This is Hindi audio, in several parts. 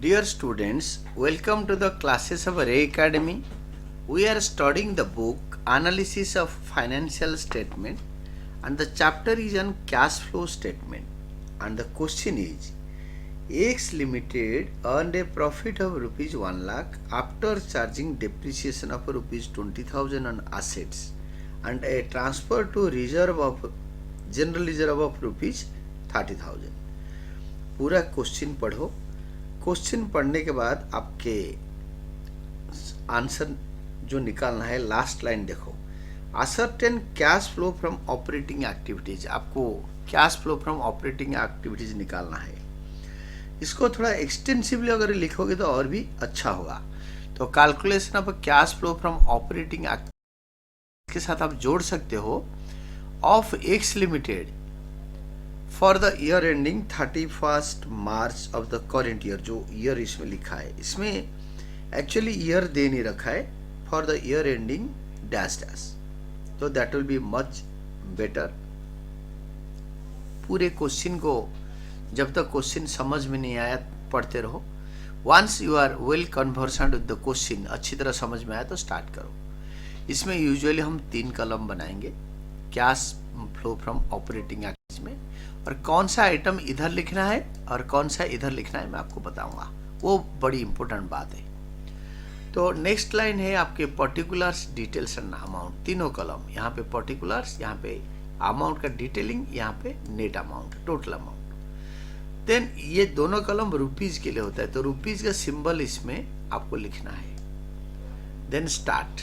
Dear students, welcome to the classes of Ray Academy. We are studying the book Analysis of Financial Statement and the chapter is on cash flow statement and the question is X Limited earned a profit of rupees 1 lakh after charging depreciation of rupees 20,000 on assets and a transfer to reserve of general reserve of rupees 30,000. पूरा क्वेश्चन पढ़ो. क्वेश्चन पढ़ने के बाद आपके आंसर जो निकालना है लास्ट लाइन देखो. Ascertain cash flow from operating activities. आपको cash flow from operating activities निकालना है. इसको थोड़ा एक्सटेंसिवली अगर लिखोगे तो और भी अच्छा होगा. तो calculation of cash flow from operating activities के साथ आप जोड़ सकते हो of x limited for the year ending 31st March of the current year. जो ईयर इसमें लिखा है इसमें एक्चुअली ईयर दे नहीं रखा है. For the year ending dash dash. तो that will be much better. पूरे क्वेश्चन को जब तक क्वेश्चन समझ में नहीं आया पढ़ते रहो. Once you are well conversant with the question, अच्छी तरह समझ में आया तो स्टार्ट करो. इसमें यूजुअली हम 3 कॉलम बनाएंगे cash flow from operating activities में. और कौन सा आइटम इधर लिखना है और कौन सा इधर लिखना है मैं आपको बताऊंगा. वो बड़ी इंपॉर्टेंट बात है. तो नेक्स्ट लाइन है आपके पर्टिकुलर्स, डिटेल्स एंड अमाउंट. तीनों कॉलम, यहाँ पे पर्टिकुलर्स, यहाँ पे अमाउंट का डिटेलिंग, यहाँ पे net amount, total amount. Then ये दोनों कॉलम रुपीज के लिए होता है तो रुपीज का सिंबल इसमें आपको लिखना है. Then start.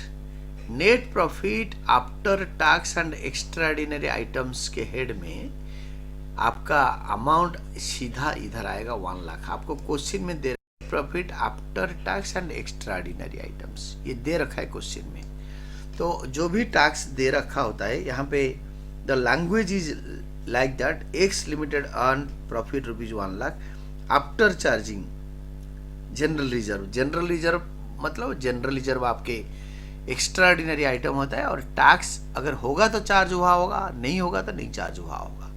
Net profit after tax and extraordinary items के हेड में आपका अमाउंट सीधा इधर आएगा 1 लाख. आपको क्वेश्चन में दे profit after tax and extraordinary items ये दे रखा है क्वेश्चन में. तो जो भी टैक्स दे रखा होता है यहाँ पे the language is like that. X limited earn profit rupees 1 lakh after charging general reserve. General reserve मतलब जनरल रिजर्व आपके एक्स्ट्राऑर्डिनरी आइटम होता है और टैक्स अगर होगा तो चार्ज हुआ होगा, नहीं होगा तो नहीं चार्ज हुआ होगा.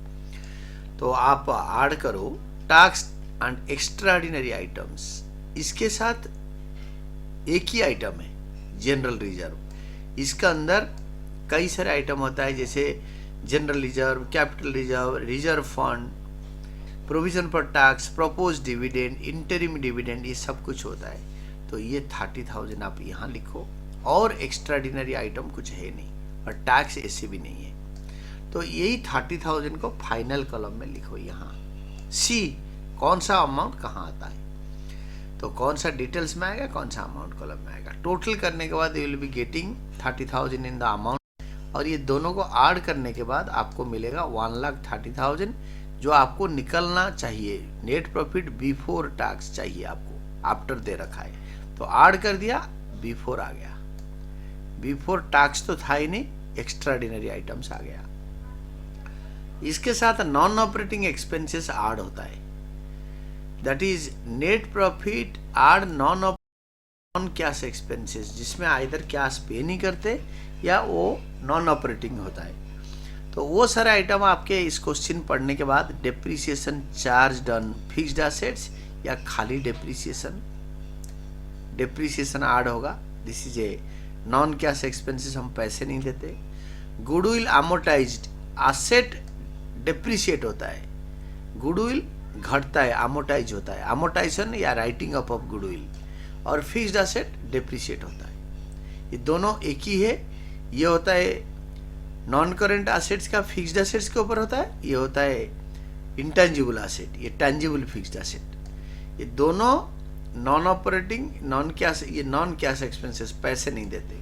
तो आप ऐड करो टैक्स एंड एक्स्ट्राऑर्डिनरी आइटम्स. इसके साथ एक ही आइटम है जनरल रिजर्व. इसका अंदर कई सारे आइटम होता है जैसे general reserve, capital reserve, reserve fund, provision for tax, propose dividend, interim dividend, ये सब कुछ होता है. तो ये 30,000 आप यहाँ लिखो. और एक्स्ट्राऑर्डिनरी आइटम कुछ है नहीं और टैक्स ऐसे भी नहीं है. तो यही 30,000 को फाइनल कॉलम में लिखो. यहाँ सी कौन सा अमाउंट कहाँ आता है. तो कौन सा डिटेल्स में आएगा, कौन सा अमाउंट कॉलम में आएगा. टोटल करने के बाद you will be getting 30,000 in the amount. और ये दोनों को ऐड करने के बाद आपको मिलेगा 1,30,000 जो आपको निकलना चाहिए. नेट प्रॉफिट बिफोर टैक्स चाहिए आपको, आफ्टर दे रखा है. तो ऐड कर दिया, बिफोर आ गया. बिफोर टैक्स तो था ही नहीं, एक्स्ट्राऑर्डिनरी आइटम्स आ गया. इसके साथ नॉन ऑपरेटिंग एक्सपेंसेस ऐड होता है. That is net profit add non cash expenses जिसमें आइदर कैश पे नहीं करते या वो नॉन ऑपरेटिंग होता है. तो वो सारे आइटम आपके इस क्वेश्चन पढ़ने के बाद depreciation charge done fixed assets या खाली डेप्रिसिएशन ऐड होगा. This is a non cash expenses, हम पैसे नहीं देते. गुडविल अमोर्टाइज्ड, एसेट डेप्रिशिएट होता है, गुडविल घटता है, अमोर्टाइज होता है, अमोर्टाइजेशन या राइटिंग अप ऑफ गुडविल. और फिक्स्ड एसेट डेप्रिशिएट होता है. ये दोनों एक ही है. ये होता है नॉन करेंट एसेट्स का फिक्स्ड एसेट्स के ऊपर होता है. ये होता है इंटेंजिबल एसेट, ये टेंजिबल फिक्स्ड एसेट. ये दोनों नॉन ऑपरेटिंग नॉन कैश, ये नॉन कैश एक्सपेंसेस, पैसे नहीं देते.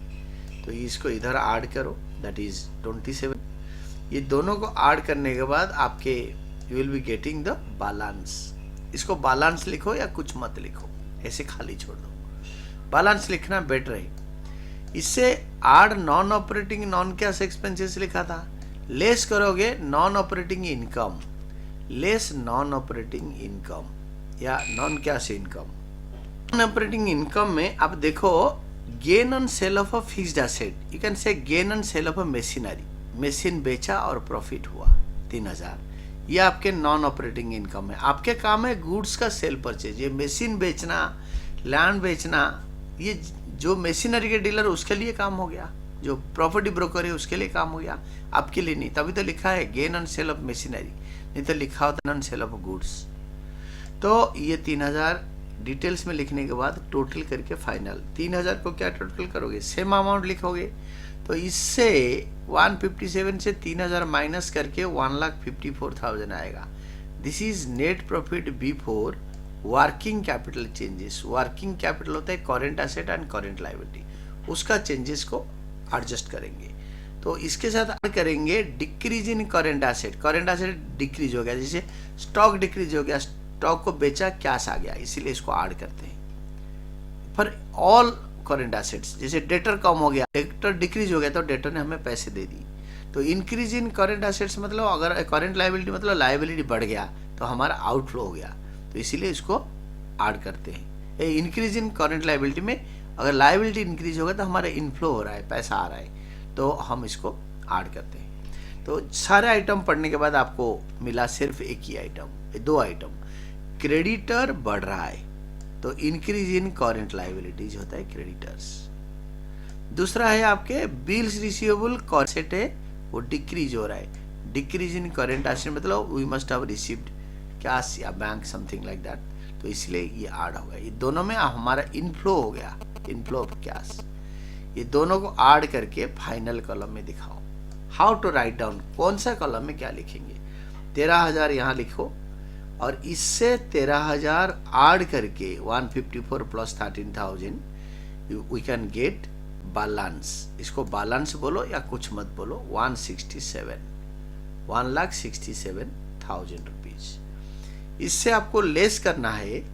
तो इसको इधर ऐड करो, दैट इज 27. ये दोनों को ऐड करने के बाद आपके you will be getting the balance. इसको बैलेंस लिखो या कुछ मत लिखो, ऐसे खाली छोड़ दो. बैलेंस लिखना बेटर है. इससे add non operating non cash expenses लिखा था, लेस करोगे non operating income, less non operating income या non cash income. Non operating income में आप देखो gain on sale of a fixed asset. You can say gain on sale of a machinery. Machine बेचा और प्रॉफिट हुआ 3,000, ये आपके नॉन ऑपरेटिंग इनकम है। आपके काम है गुड्स का सेल परचेज, ये मशीन बेचना, लैंड बेचना, ये जो मशीनरी के डीलर उसके लिए काम हो गया, जो प्रॉपर्टी ब्रोकर है उसके लिए काम हो गया, आपके लिए नहीं। तभी तो लिखा है gain on sale of machinery, नहीं तो लिखा होता ऑन सेल ऑफ गुड्स। तो ये 3000 डिटेल्स में लिखने के बाद टोटल करके फाइनल 3000 को क्या टोटल करोगे, सेम अमाउंट लिखोगे। तो इससे 157 से 3000 माइनस करके 1,54,000 आएगा। This is net profit before working capital changes. Working capital होता है current asset and current liability, उसका चेंजेस को एडजस्ट करेंगे। तो इसके साथ ऐड करेंगे decrease in current asset. Current asset decrease हो गया, जैसे स्टॉक डिक्रीज हो गया, स्टॉक को बेचा कैश आ गया, इसीलिए इसको ऐड करते हैं। फॉर ऑल करेंट एसेट्स, जैसे डेटर कम हो गया, डेटर डिक्रीज हो गया तो डेटर ने हमें पैसे दे दी। तो इंक्रीज इन करेंट एसेट्स मतलब अगर करेंट लायबिलिटी मतलब लायबिलिटी बढ़ गया तो हमारा आउटफ्लो हो गया, तो इसीलिए इसको ऐड करते हैं। इंक्रीज इन करेंट लायबिलिटी में अगर लायबिलिटी इंक्रीज होगा तो हमारा इनफ्लो हो रहा है, पैसा आ रहा है, तो हम इसको ऐड करते हैं। तो सारे आइटम पढ़ने के बाद आपको मिला सिर्फ एक ही आइटम, दो आइटम, क्रेडिटर बढ़ रहा है तो इंक्रीज इन करेंट लायबिलिटीज होता है क्रेडिटर्स। दूसरा है आपके बिल्स रिसीवेबल कॉन्सेट है वो डिक्रीज हो रहा है। डिक्रीज इन करेंट एसेट मतलब we must have received cash या बैंक समथिंग लाइक दैट, तो इसलिए ये ऐड हो गया। ये दोनों में हमारा इनफ्लो हो गया, इनफ्लो ऑफ कैश। ये दोनों को ऐड करके फाइनल कॉलम में दिखाओ। हाउ टू राइट डाउन, कौन सा कॉलम में क्या लिखेंगे। 13,000 यहाँ लिखो और इससे 13,000 ऐड करके 154 plus 13,000 we can get balance. इसको बैलेंस बोलो या कुछ मत बोलो, 1,67,000 रुपीज। इससे आपको लेस करना है,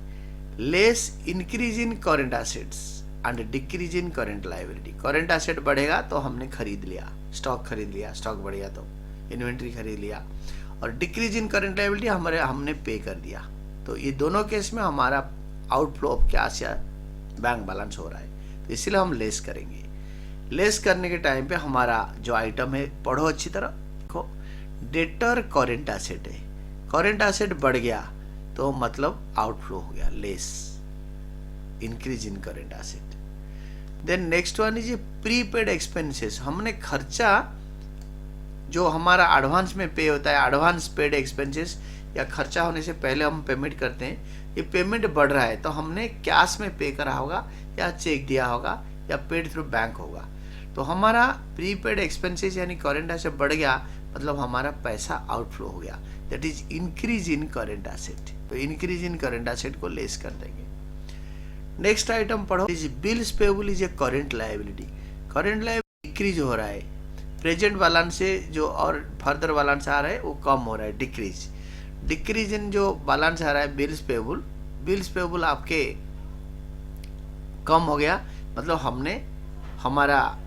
less increase in current assets and decrease in current liability. Current asset बढ़ेगा तो हमने खरीद लिया, स्टॉक खरीद लिया, स्टॉक बढ़ेगा तो इन्वेंट्री खरीद लिया, और डिक्रीज इन करेंट लायबिलिटी हमने पे कर दिया। तो ये दोनों केस में हमारा आउटफ्लो ऑफ कैश या बैंक बैलेंस हो रहा है, तो इसलिए हम लेस करेंगे। लेस करने के टाइम पे हमारा जो आइटम है पढ़ो अच्छी तरह, देखो डेटर करेंट एसेट है, करेंट एसेट बढ़ गया तो मतलब आउटफ्लो हो गया, less increase in current asset. Then next one is prepaid expenses. हमने खर्चा जो हमारा एडवांस में पे होता है, एडवांस पेड एक्सपेंसेस या खर्चा होने से पहले हम पेमेंट करते हैं, ये पेमेंट बढ़ रहा है तो हमने कैश में पे करा होगा या चेक दिया होगा या पेड थ्रू बैंक होगा। तो हमारा प्रीपेड एक्सपेंसेस यानी करेंट एसेट बढ़ गया मतलब हमारा पैसा आउटफ्लो हो गया, that is increase in current asset. तो इंक्रीज इन करेंट एसेट को लेस कर देंगे। नेक्स्ट आइटम पढ़ो, is bills payable is a current liability. Current liability increase हो रहा है, प्रेजेंट बैलेंस से जो और फर्दर बैलेंस आ रहा है वो कम हो रहा है, डिक्रीज। डिक्रीज इन जो बैलेंस आ रहा है बिल्स पेबल, बिल्स पेबल आपके कम हो गया मतलब हमने हमारा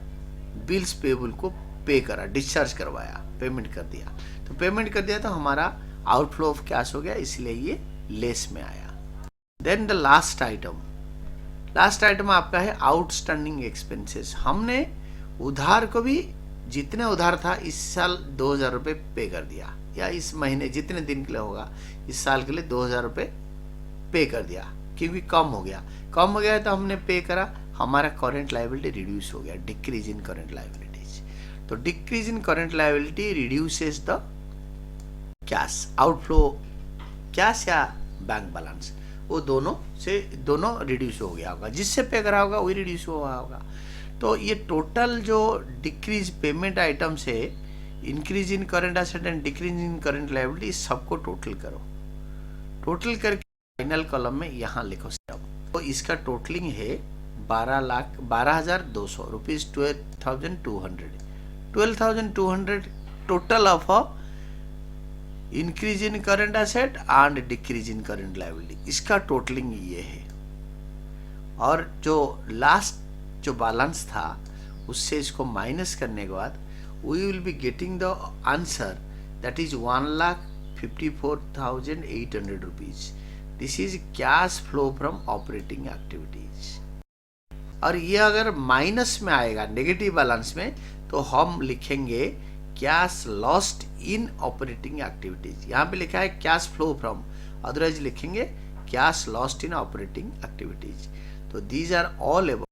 बिल्स पेबल को पे करा, डिस्चार्ज करवाया, पेमेंट कर दिया। तो पेमेंट कर दिया तो हमारा आउटफ्लो ऑफ कैश हो गया, इसलिए ये लेस में आया। Then the last item, last item आपका है आउटस्टैंडिंग एक्सपेंसेस। हमने उधार को भी, जितने उधार था इस साल 2,000 रुपये पे कर दिया, या इस महीने जितने दिन के लिए होगा इस साल के लिए 2,000 रुपये पे कर दिया, क्योंकि कम हो गया। कम हो गया तो हमने पे करा, हमारा करेंट लायबिलिटी रिड्यूस हो गया, डिक्रीज इन करेंट लायबिलिटीज। तो decrease in current liability reduces the cash outflow, cash या बैंक बैलेंस, वो दोनों रिड्यूस हो गया होगा, जिससे पे करा होगा वही रिड्यूस हुआ होगा। तो ये टोटल जो डिक्रीज पेमेंट आइटम से increase in current asset and decrease in current liability सबको टोटल करो, टोटल करके फाइनल कॉलम में यहाँ लिखो सब। तो इसका टोटलिंग है 12,200 rupees, 12,200 total of increase in current asset and decrease in current liability, इसका टोटलिंग ये है। और जो लास्ट जो बैलेंस था उससे इसको माइनस करने के बाद we will be getting the answer that is 1,54,800 rupees. This is cash flow from operating activities. और ये अगर माइनस में आएगा, नेगेटिव बैलेंस में, तो हम लिखेंगे cash lost in operating activities. यहाँ पे लिखा है कैश फ्लो फ्रॉम, अदरवाइज लिखेंगे cash lost in operating activities. तो दीज आर ऑल अबाउट